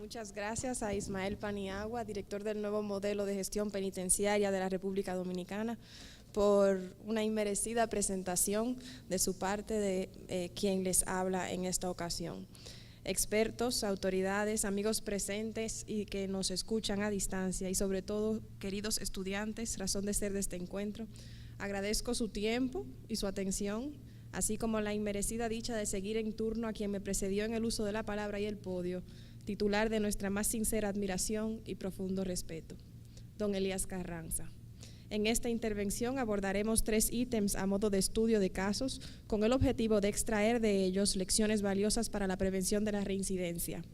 Muchas gracias a Ismael Paniagua, director del nuevo modelo de gestión penitenciaria de la República Dominicana, por una inmerecida presentación de su parte de quien les habla en esta ocasión. Expertos, autoridades, amigos presentes y que nos escuchan a distancia y sobre todo queridos estudiantes, razón de ser de este encuentro, agradezco su tiempo y su atención, así como la inmerecida dicha de seguir en turno a quien me precedió en el uso de la palabra y el podio, titular de nuestra más sincera admiración y profundo respeto, don Elías Carranza. En esta intervención abordaremos 3 ítems a modo de estudio de casos con el objetivo de extraer de ellos lecciones valiosas para la prevención de la reincidencia.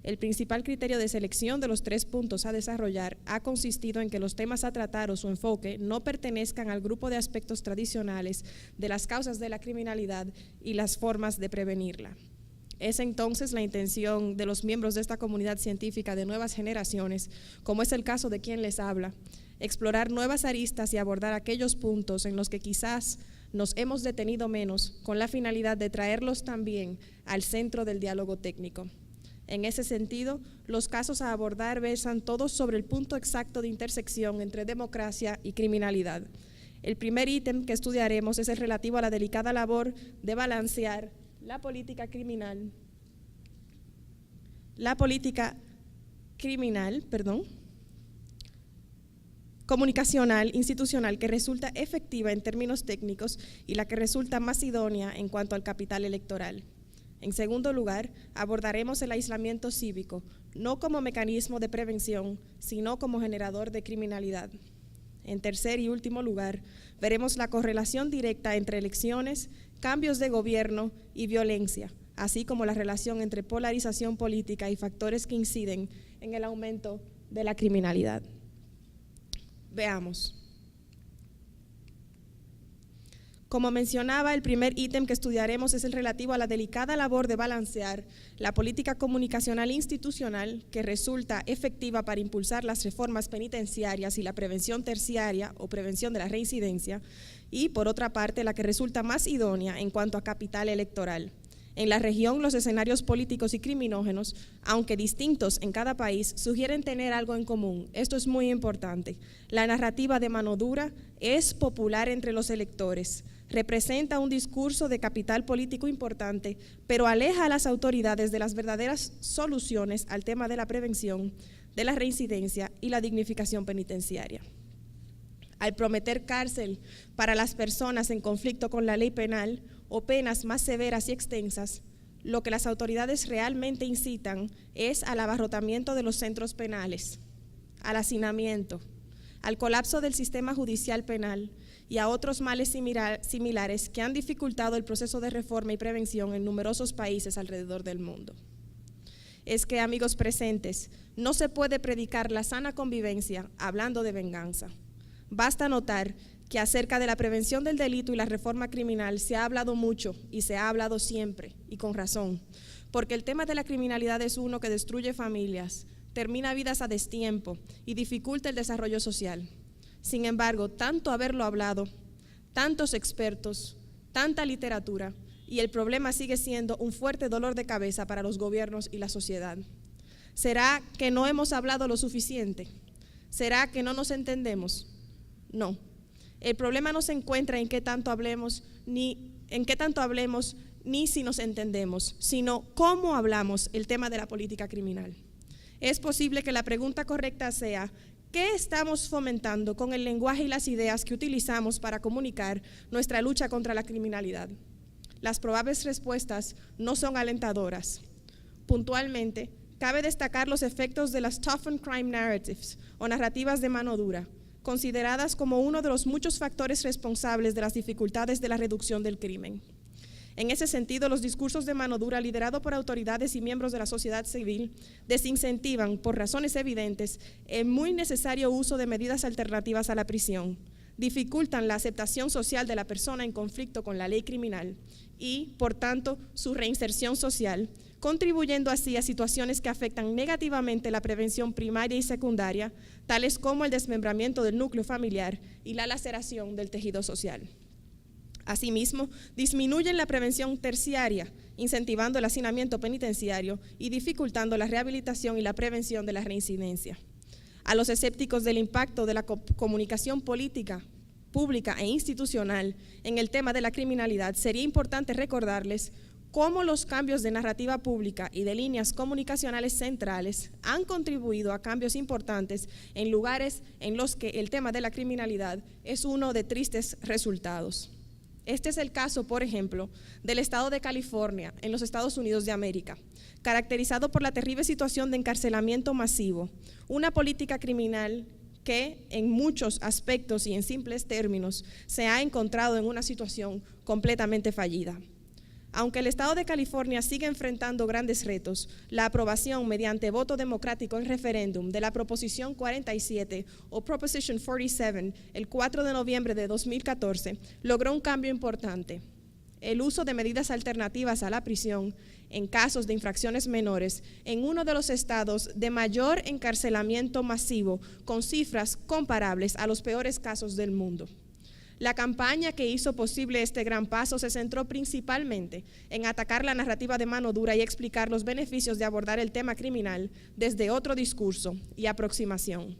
El principal criterio de selección de los 3 puntos a desarrollar ha consistido en que los temas a tratar o su enfoque no pertenezcan al grupo de aspectos tradicionales de las causas de la criminalidad y las formas de prevenirla. Es entonces la intención de los miembros de esta comunidad científica de nuevas generaciones, como es el caso de quien les habla, explorar nuevas aristas y abordar aquellos puntos en los que quizás nos hemos detenido menos, con la finalidad de traerlos también al centro del diálogo técnico. En ese sentido, los casos a abordar versan todos sobre el punto exacto de intersección entre democracia y criminalidad. El primer ítem que estudiaremos es el relativo a la delicada labor de balancear la política comunicacional, institucional, que resulta efectiva en términos técnicos y la que resulta más idónea en cuanto al capital electoral. En segundo lugar, abordaremos el aislamiento cívico, no como mecanismo de prevención, sino como generador de criminalidad. En tercer y último lugar, veremos la correlación directa entre elecciones, cambios de gobierno y violencia, así como la relación entre polarización política y factores que inciden en el aumento de la criminalidad. Veamos. Como mencionaba, el primer ítem que estudiaremos es el relativo a la delicada labor de balancear la política comunicacional institucional que resulta efectiva para impulsar las reformas penitenciarias y la prevención terciaria o prevención de la reincidencia, y por otra parte la que resulta más idónea en cuanto a capital electoral. En la región, los escenarios políticos y criminógenos, aunque distintos en cada país, sugieren tener algo en común. Esto es muy importante. La narrativa de mano dura es popular entre los electores, representa un discurso de capital político importante, pero aleja a las autoridades de las verdaderas soluciones al tema de la prevención, de la reincidencia y la dignificación penitenciaria. Al prometer cárcel para las personas en conflicto con la ley penal o penas más severas y extensas, lo que las autoridades realmente incitan es al abarrotamiento de los centros penales, al hacinamiento, al colapso del sistema judicial penal y a otros males similares que han dificultado el proceso de reforma y prevención en numerosos países alrededor del mundo. Es que, amigos presentes, no se puede predicar la sana convivencia hablando de venganza. Basta notar que acerca de la prevención del delito y la reforma criminal se ha hablado mucho y se ha hablado siempre, y con razón, porque el tema de la criminalidad es uno que destruye familias, termina vidas a destiempo y dificulta el desarrollo social. Sin embargo, tanto haberlo hablado, tantos expertos, tanta literatura, y el problema sigue siendo un fuerte dolor de cabeza para los gobiernos y la sociedad. ¿Será que no hemos hablado lo suficiente? ¿Será que no nos entendemos? No. El problema no se encuentra en qué tanto hablemos, ni si nos entendemos, sino cómo hablamos el tema de la política criminal. Es posible que la pregunta correcta sea: ¿qué estamos fomentando con el lenguaje y las ideas que utilizamos para comunicar nuestra lucha contra la criminalidad? Las probables respuestas no son alentadoras. Puntualmente, cabe destacar los efectos de las tough on crime narratives o narrativas de mano dura, consideradas como uno de los muchos factores responsables de las dificultades de la reducción del crimen. En ese sentido, los discursos de mano dura, liderados por autoridades y miembros de la sociedad civil, desincentivan, por razones evidentes, el muy necesario uso de medidas alternativas a la prisión, dificultan la aceptación social de la persona en conflicto con la ley criminal y, por tanto, su reinserción social, contribuyendo así a situaciones que afectan negativamente la prevención primaria y secundaria, tales como el desmembramiento del núcleo familiar y la laceración del tejido social. Asimismo, disminuyen la prevención terciaria, incentivando el hacinamiento penitenciario y dificultando la rehabilitación y la prevención de la reincidencia. A los escépticos del impacto de la comunicación política, pública e institucional en el tema de la criminalidad, sería importante recordarles cómo los cambios de narrativa pública y de líneas comunicacionales centrales han contribuido a cambios importantes en lugares en los que el tema de la criminalidad es uno de tristes resultados. Este es el caso, por ejemplo, del estado de California, en los Estados Unidos de América, caracterizado por la terrible situación de encarcelamiento masivo, una política criminal que en muchos aspectos y en simples términos se ha encontrado en una situación completamente fallida. Aunque el estado de California sigue enfrentando grandes retos, la aprobación mediante voto democrático en referéndum de la Proposición 47 o Proposition 47 el 4 de noviembre de 2014 logró un cambio importante. El uso de medidas alternativas a la prisión en casos de infracciones menores en uno de los estados de mayor encarcelamiento masivo, con cifras comparables a los peores casos del mundo. La campaña que hizo posible este gran paso se centró principalmente en atacar la narrativa de mano dura y explicar los beneficios de abordar el tema criminal desde otro discurso y aproximación.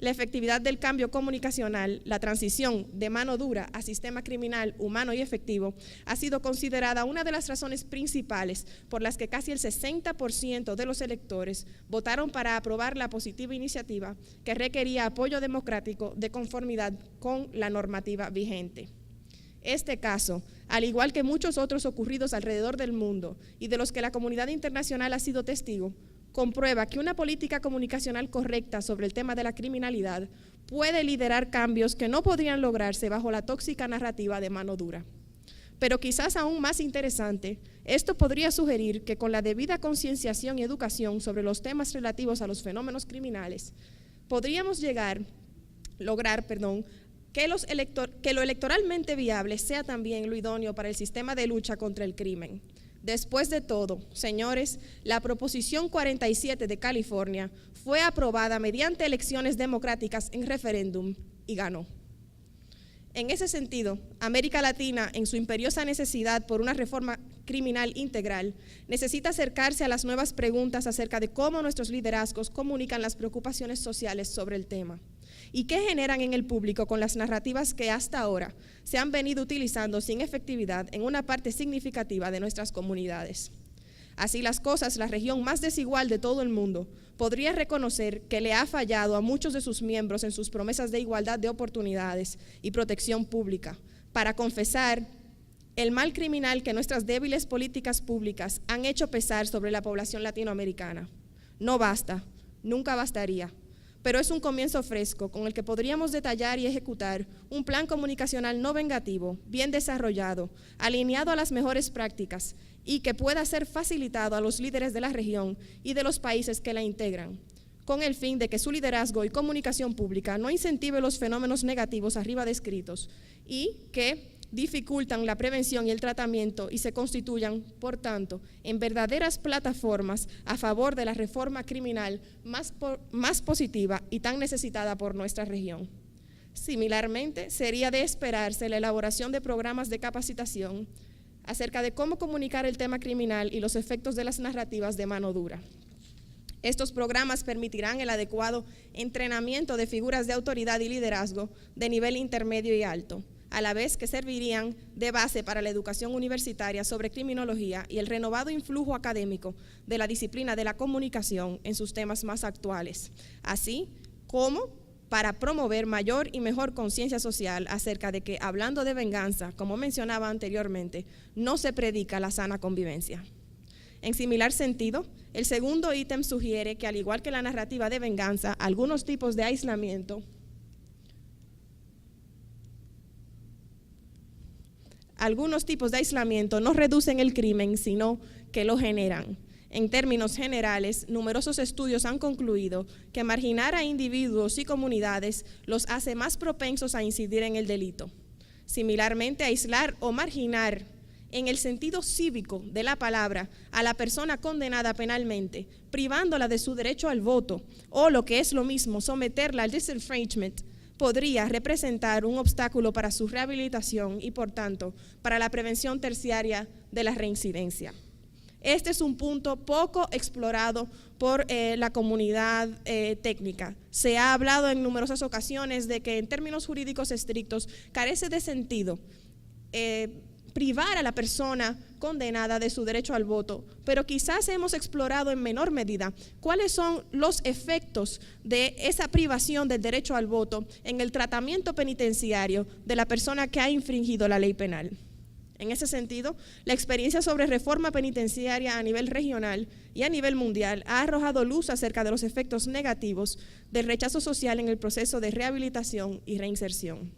La efectividad del cambio comunicacional, la transición de mano dura a sistema criminal humano y efectivo, ha sido considerada una de las razones principales por las que casi el 60% de los electores votaron para aprobar la positiva iniciativa que requería apoyo democrático de conformidad con la normativa vigente. Este caso, al igual que muchos otros ocurridos alrededor del mundo y de los que la comunidad internacional ha sido testigo, comprueba que una política comunicacional correcta sobre el tema de la criminalidad puede liderar cambios que no podrían lograrse bajo la tóxica narrativa de mano dura. Pero quizás aún más interesante, esto podría sugerir que con la debida concienciación y educación sobre los temas relativos a los fenómenos criminales, podríamos lograr que lo electoralmente viable sea también lo idóneo para el sistema de lucha contra el crimen. Después de todo, señores, la Proposición 47 de California fue aprobada mediante elecciones democráticas en referéndum y ganó. En ese sentido, América Latina, en su imperiosa necesidad por una reforma criminal integral, necesita acercarse a las nuevas preguntas acerca de cómo nuestros liderazgos comunican las preocupaciones sociales sobre el tema y qué generan en el público con las narrativas que hasta ahora se han venido utilizando sin efectividad en una parte significativa de nuestras comunidades. Así las cosas, la región más desigual de todo el mundo podría reconocer que le ha fallado a muchos de sus miembros en sus promesas de igualdad de oportunidades y protección pública, para confesar el mal criminal que nuestras débiles políticas públicas han hecho pesar sobre la población latinoamericana. No basta, nunca bastaría, pero es un comienzo fresco con el que podríamos detallar y ejecutar un plan comunicacional no vengativo, bien desarrollado, alineado a las mejores prácticas y que pueda ser facilitado a los líderes de la región y de los países que la integran, con el fin de que su liderazgo y comunicación pública no incentive los fenómenos negativos arriba descritos y que dificultan la prevención y el tratamiento y se constituyan, por tanto, en verdaderas plataformas a favor de la reforma criminal más positiva y tan necesitada por nuestra región. Similarmente, sería de esperarse la elaboración de programas de capacitación acerca de cómo comunicar el tema criminal y los efectos de las narrativas de mano dura. Estos programas permitirán el adecuado entrenamiento de figuras de autoridad y liderazgo de nivel intermedio y alto, a la vez que servirían de base para la educación universitaria sobre criminología y el renovado influjo académico de la disciplina de la comunicación en sus temas más actuales, así como para promover mayor y mejor conciencia social acerca de que, hablando de venganza, como mencionaba anteriormente, no se predica la sana convivencia. En similar sentido, el segundo ítem sugiere que, al igual que la narrativa de venganza, algunos tipos de aislamiento no reducen el crimen, sino que lo generan. En términos generales, numerosos estudios han concluido que marginar a individuos y comunidades los hace más propensos a incidir en el delito. Similarmente, aislar o marginar, en el sentido cívico de la palabra, a la persona condenada penalmente, privándola de su derecho al voto, o lo que es lo mismo, someterla al disenfranchisement, podría representar un obstáculo para su rehabilitación y, por tanto, para la prevención terciaria de la reincidencia. Este es un punto poco explorado por la comunidad técnica. Se ha hablado en numerosas ocasiones de que en términos jurídicos estrictos carece de sentido privar a la persona condenada de su derecho al voto, pero quizás hemos explorado en menor medida cuáles son los efectos de esa privación del derecho al voto en el tratamiento penitenciario de la persona que ha infringido la ley penal. En ese sentido, la experiencia sobre reforma penitenciaria a nivel regional y a nivel mundial ha arrojado luz acerca de los efectos negativos del rechazo social en el proceso de rehabilitación y reinserción.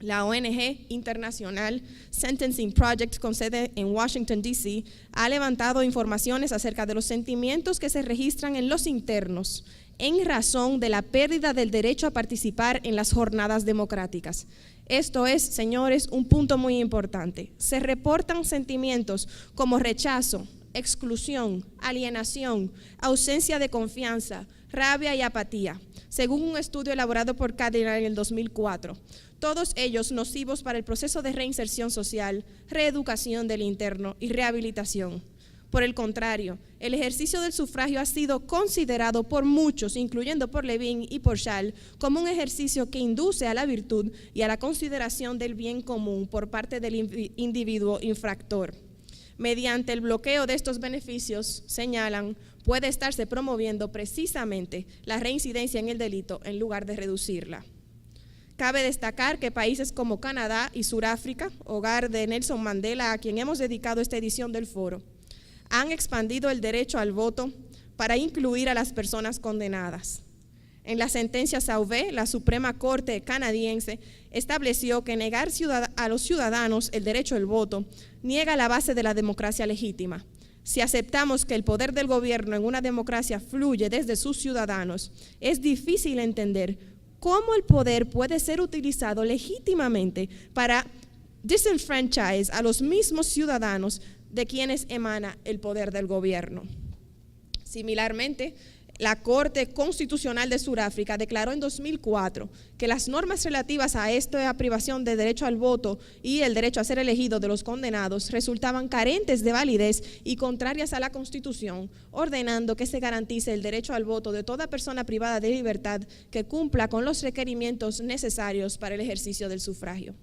La ONG internacional Sentencing Project, con sede en Washington, D.C., ha levantado informaciones acerca de los sentimientos que se registran en los internos en razón de la pérdida del derecho a participar en las jornadas democráticas. Esto es, señores, un punto muy importante. Se reportan sentimientos como rechazo, exclusión, alienación, ausencia de confianza, rabia y apatía, según un estudio elaborado por Cardinal en el 2004. Todos ellos nocivos para el proceso de reinserción social, reeducación del interno y rehabilitación. Por el contrario, el ejercicio del sufragio ha sido considerado por muchos, incluyendo por Levin y por Schall, como un ejercicio que induce a la virtud y a la consideración del bien común por parte del individuo infractor. Mediante el bloqueo de estos beneficios, señalan, puede estarse promoviendo precisamente la reincidencia en el delito en lugar de reducirla. Cabe destacar que países como Canadá y Sudáfrica, hogar de Nelson Mandela, a quien hemos dedicado esta edición del foro, han expandido el derecho al voto para incluir a las personas condenadas. En la sentencia Sauvé, la Suprema Corte canadiense estableció que negar a los ciudadanos el derecho al voto niega la base de la democracia legítima. Si aceptamos que el poder del gobierno en una democracia fluye desde sus ciudadanos, es difícil entender cómo el poder puede ser utilizado legítimamente para disenfranchise a los mismos ciudadanos de quienes emana el poder del gobierno. Similarmente, la Corte Constitucional de Sudáfrica declaró en 2004 que las normas relativas a esta privación de derecho al voto y el derecho a ser elegido de los condenados resultaban carentes de validez y contrarias a la Constitución, ordenando que se garantice el derecho al voto de toda persona privada de libertad que cumpla con los requerimientos necesarios para el ejercicio del sufragio.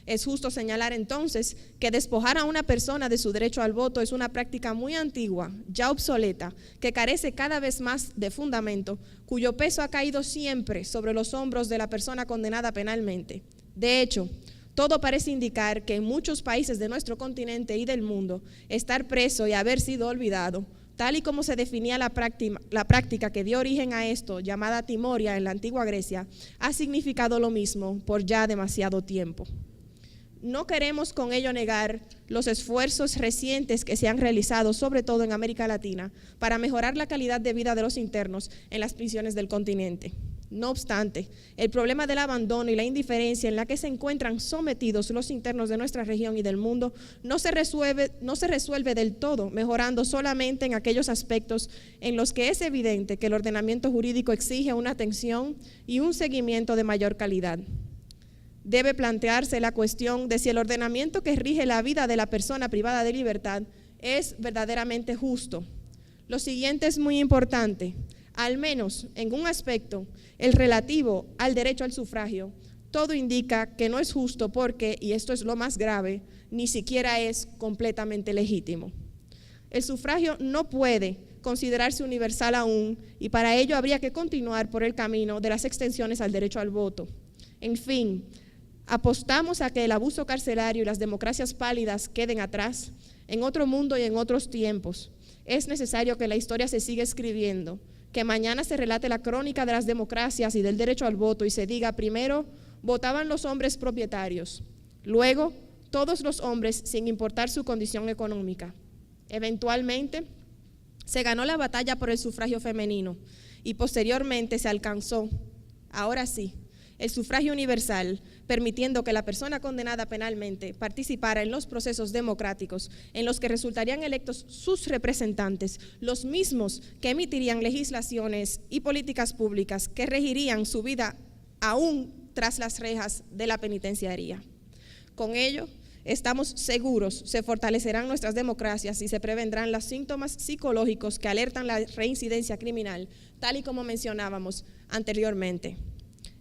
Es justo señalar entonces que despojar a una persona de su derecho al voto es una práctica muy antigua, ya obsoleta, que carece cada vez más de fundamento, cuyo peso ha caído siempre sobre los hombros de la persona condenada penalmente. De hecho, todo parece indicar que en muchos países de nuestro continente y del mundo, estar preso y haber sido olvidado, tal y como se definía la práctica que dio origen a esto, llamada timoria en la antigua Grecia, ha significado lo mismo por ya demasiado tiempo. No queremos con ello negar los esfuerzos recientes que se han realizado, sobre todo en América Latina, para mejorar la calidad de vida de los internos en las prisiones del continente. No obstante, el problema del abandono y la indiferencia en la que se encuentran sometidos los internos de nuestra región y del mundo no se resuelve del todo, mejorando solamente en aquellos aspectos en los que es evidente que el ordenamiento jurídico exige una atención y un seguimiento de mayor calidad. Debe plantearse la cuestión de si el ordenamiento que rige la vida de la persona privada de libertad es verdaderamente justo. Lo siguiente es muy importante, al menos en un aspecto, el relativo al derecho al sufragio. Todo indica que no es justo porque, y esto es lo más grave, ni siquiera es completamente legítimo. El sufragio no puede considerarse universal aún y para ello habría que continuar por el camino de las extensiones al derecho al voto. En fin, apostamos a que el abuso carcelario y las democracias pálidas queden atrás, en otro mundo y en otros tiempos. Es necesario que la historia se siga escribiendo, que mañana se relate la crónica de las democracias y del derecho al voto y se diga, primero, votaban los hombres propietarios, luego, todos los hombres sin importar su condición económica. Eventualmente, se ganó la batalla por el sufragio femenino y posteriormente se alcanzó, ahora sí, el sufragio universal, permitiendo que la persona condenada penalmente participara en los procesos democráticos en los que resultarían electos sus representantes, los mismos que emitirían legislaciones y políticas públicas que regirían su vida aún tras las rejas de la penitenciaría. Con ello, estamos seguros se fortalecerán nuestras democracias y se prevendrán los síntomas psicológicos que alertan la reincidencia criminal, tal y como mencionábamos anteriormente.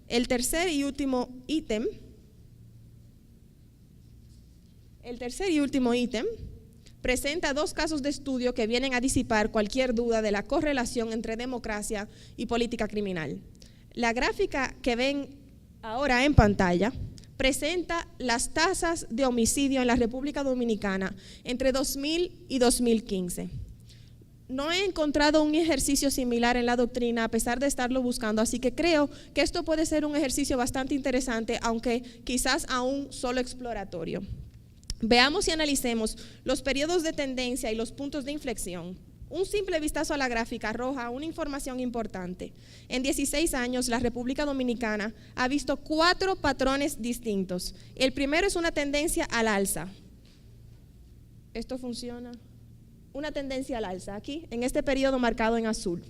El tercer y último ítem presenta 2 casos de estudio que vienen a disipar cualquier duda de la correlación entre democracia y política criminal. La gráfica que ven ahora en pantalla presenta las tasas de homicidio en la República Dominicana entre 2000 y 2015. No he encontrado un ejercicio similar en la doctrina a pesar de estarlo buscando, así que creo que esto puede ser un ejercicio bastante interesante, aunque quizás aún solo exploratorio. Veamos y analicemos los periodos de tendencia y los puntos de inflexión. Un simple vistazo a la gráfica arroja una información importante. En 16 años, la República Dominicana ha visto 4 patrones distintos. El primero es una tendencia al alza. ¿Esto funciona? Una tendencia al alza, aquí, en este periodo marcado en azul.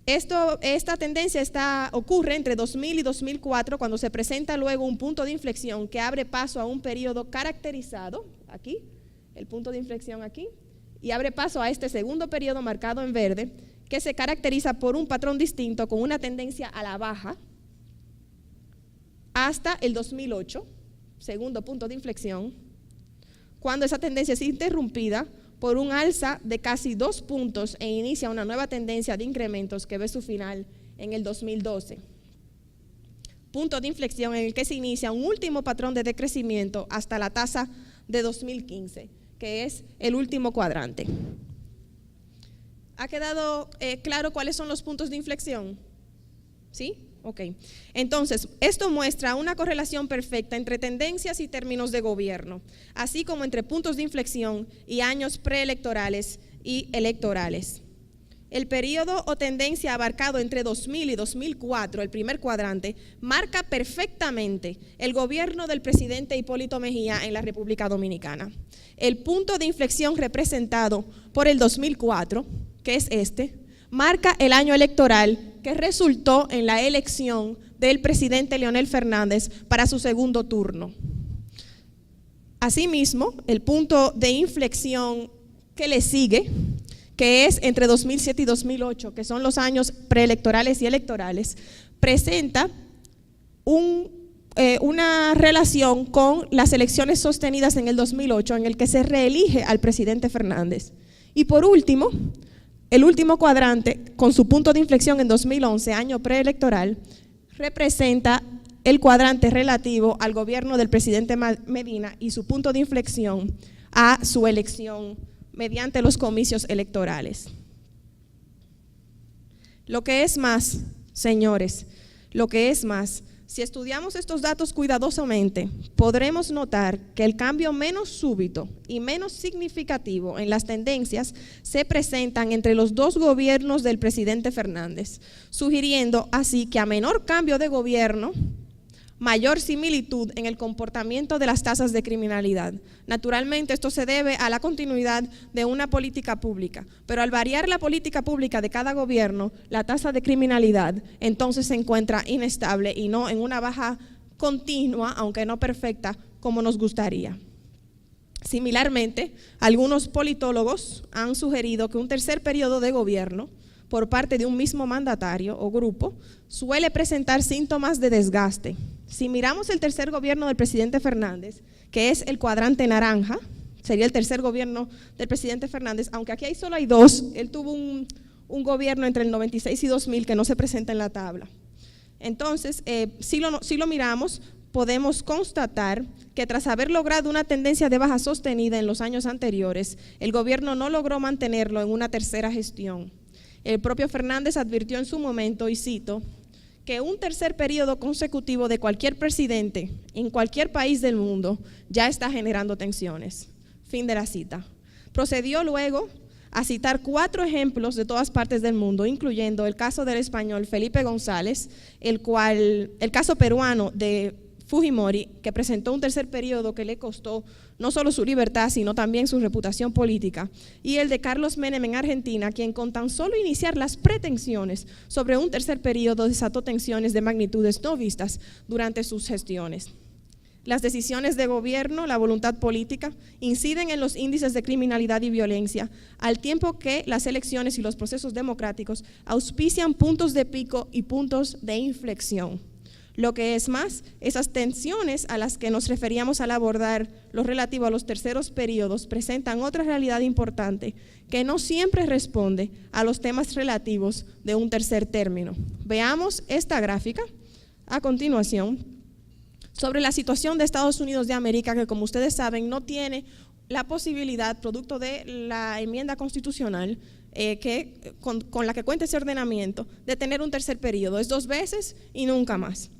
Esta tendencia ocurre entre 2000 y 2004, cuando se presenta luego un punto de inflexión que abre paso a un periodo caracterizado, aquí, el punto de inflexión aquí, y abre paso a este segundo periodo marcado en verde, que se caracteriza por un patrón distinto con una tendencia a la baja, hasta el 2008, segundo punto de inflexión, cuando esa tendencia es interrumpida por un alza de casi 2 puntos e inicia una nueva tendencia de incrementos que ve su final en el 2012. Punto de inflexión en el que se inicia un último patrón de decrecimiento hasta la tasa de 2015, que es el último cuadrante. ¿Ha quedado claro cuáles son los puntos de inflexión? ¿Sí? Ok. Entonces, esto muestra una correlación perfecta entre tendencias y términos de gobierno, así como entre puntos de inflexión y años preelectorales y electorales. El periodo o tendencia abarcado entre 2000 y 2004, el primer cuadrante, marca perfectamente el gobierno del presidente Hipólito Mejía en la República Dominicana. El punto de inflexión representado por el 2004, que es marca el año electoral que resultó en la elección del presidente Leonel Fernández para su segundo turno. Asimismo, el punto de inflexión que le sigue, que es entre 2007 y 2008, que son los años preelectorales y electorales, presenta una relación con las elecciones sostenidas en el 2008, en el que se reelige al presidente Fernández. Y por último, el último cuadrante, con su punto de inflexión en 2011, año preelectoral, representa el cuadrante relativo al gobierno del presidente Medina y su punto de inflexión a su elección mediante los comicios electorales. Lo que es más, señores, lo que es más, si estudiamos estos datos cuidadosamente, podremos notar que el cambio menos súbito y menos significativo en las tendencias se presentan entre los 2 gobiernos del presidente Fernández, sugiriendo así que a menor cambio de gobierno, mayor similitud en el comportamiento de las tasas de criminalidad. Naturalmente, esto se debe a la continuidad de una política pública, pero al variar la política pública de cada gobierno, la tasa de criminalidad entonces se encuentra inestable y no en una baja continua, aunque no perfecta, como nos gustaría. Similarmente, algunos politólogos han sugerido que un tercer periodo de gobierno por parte de un mismo mandatario o grupo suele presentar síntomas de desgaste. Si miramos el tercer gobierno del presidente Fernández, que es el cuadrante naranja, sería el tercer gobierno del presidente Fernández, aunque aquí solo hay 2, él tuvo un gobierno entre el 96 y 2000 que no se presenta en la tabla. Entonces, si lo miramos, podemos constatar que tras haber logrado una tendencia de baja sostenida en los años anteriores, el gobierno no logró mantenerlo en una tercera gestión. El propio Fernández advirtió en su momento, y cito, que un tercer periodo consecutivo de cualquier presidente en cualquier país del mundo ya está generando tensiones. Fin de la cita. Procedió luego a citar 4 ejemplos de todas partes del mundo, incluyendo el caso del español Felipe González, el caso peruano de Fujimori, que presentó un tercer periodo que le costó no solo su libertad, sino también su reputación política, y el de Carlos Menem en Argentina, quien con tan solo iniciar las pretensiones sobre un tercer periodo desató tensiones de magnitudes no vistas durante sus gestiones. Las decisiones de gobierno, la voluntad política, inciden en los índices de criminalidad y violencia, al tiempo que las elecciones y los procesos democráticos auspician puntos de pico y puntos de inflexión. Lo que es más, esas tensiones a las que nos referíamos al abordar lo relativo a los terceros periodos presentan otra realidad importante que no siempre responde a los temas relativos de un tercer término. Veamos esta gráfica a continuación sobre la situación de Estados Unidos de América, que como ustedes saben no tiene la posibilidad, producto de la enmienda constitucional con la que cuenta ese ordenamiento, de tener un tercer periodo. Es 2 veces y nunca más.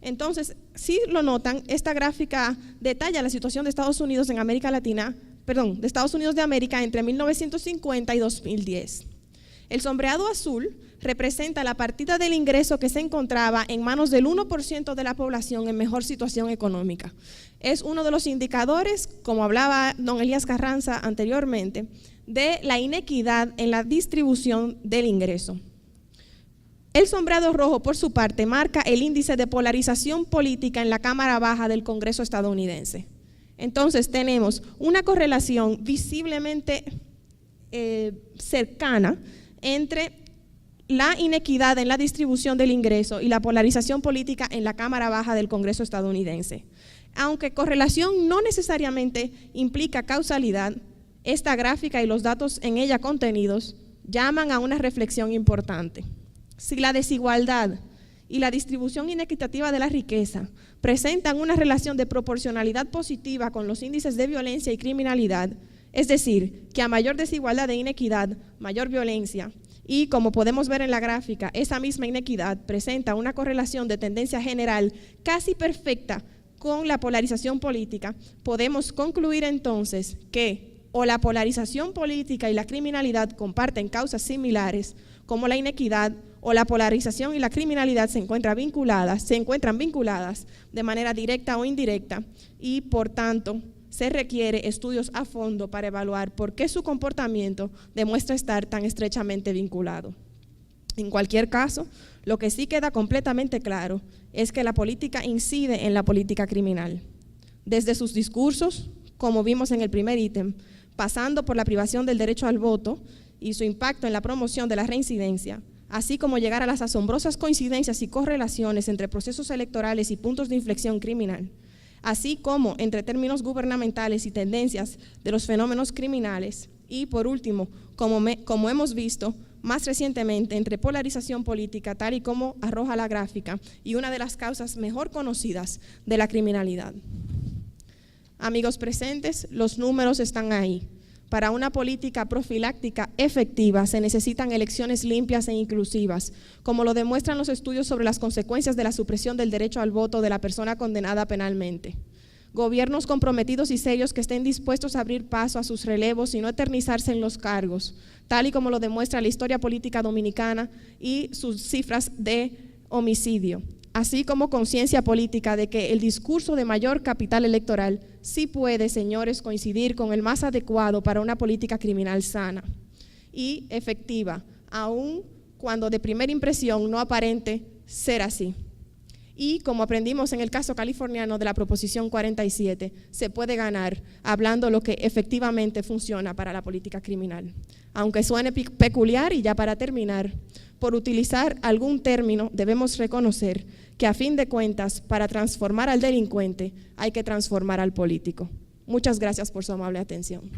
Entonces, si lo notan, esta gráfica detalla la situación de Estados Unidos en América Latina, perdón, de Estados Unidos de América entre 1950 y 2010. El sombreado azul representa la partida del ingreso que se encontraba en manos del 1% de la población en mejor situación económica. Es uno de los indicadores, como hablaba don Elías Carranza anteriormente, de la inequidad en la distribución del ingreso. El sombreado rojo, por su parte, marca el índice de polarización política en la Cámara Baja del Congreso estadounidense. Entonces, tenemos una correlación visiblemente cercana entre la inequidad en la distribución del ingreso y la polarización política en la Cámara Baja del Congreso estadounidense. Aunque correlación no necesariamente implica causalidad, esta gráfica y los datos en ella contenidos llaman a una reflexión importante. Si la desigualdad y la distribución inequitativa de la riqueza presentan una relación de proporcionalidad positiva con los índices de violencia y criminalidad, es decir, que a mayor desigualdad e inequidad, mayor violencia, y como podemos ver en la gráfica, esa misma inequidad presenta una correlación de tendencia general casi perfecta con la polarización política, podemos concluir entonces que o la polarización política y la criminalidad comparten causas similares, como la inequidad, o la polarización y la criminalidad se encuentran vinculadas de manera directa o indirecta, y por tanto se requiere estudios a fondo para evaluar por qué su comportamiento demuestra estar tan estrechamente vinculado. En cualquier caso, lo que sí queda completamente claro es que la política incide en la política criminal. Desde sus discursos, como vimos en el primer ítem, pasando por la privación del derecho al voto y su impacto en la promoción de la reincidencia, así como llegar a las asombrosas coincidencias y correlaciones entre procesos electorales y puntos de inflexión criminal, así como entre términos gubernamentales y tendencias de los fenómenos criminales, y por último, como hemos visto más recientemente, entre polarización política, tal y como arroja la gráfica, y una de las causas mejor conocidas de la criminalidad. Amigos presentes, los números están ahí. Para una política profiláctica efectiva se necesitan elecciones limpias e inclusivas, como lo demuestran los estudios sobre las consecuencias de la supresión del derecho al voto de la persona condenada penalmente. Gobiernos comprometidos y serios que estén dispuestos a abrir paso a sus relevos y no eternizarse en los cargos, tal y como lo demuestra la historia política dominicana y sus cifras de homicidio, así como conciencia política de que el discurso de mayor capital electoral sí puede, señores, coincidir con el más adecuado para una política criminal sana y efectiva, aun cuando de primera impresión no aparente ser así. Y como aprendimos en el caso californiano de la Proposición 47, se puede ganar hablando lo que efectivamente funciona para la política criminal. Aunque suene peculiar, y ya para terminar, por utilizar algún término debemos reconocer que a fin de cuentas, para transformar al delincuente hay que transformar al político. Muchas gracias por su amable atención.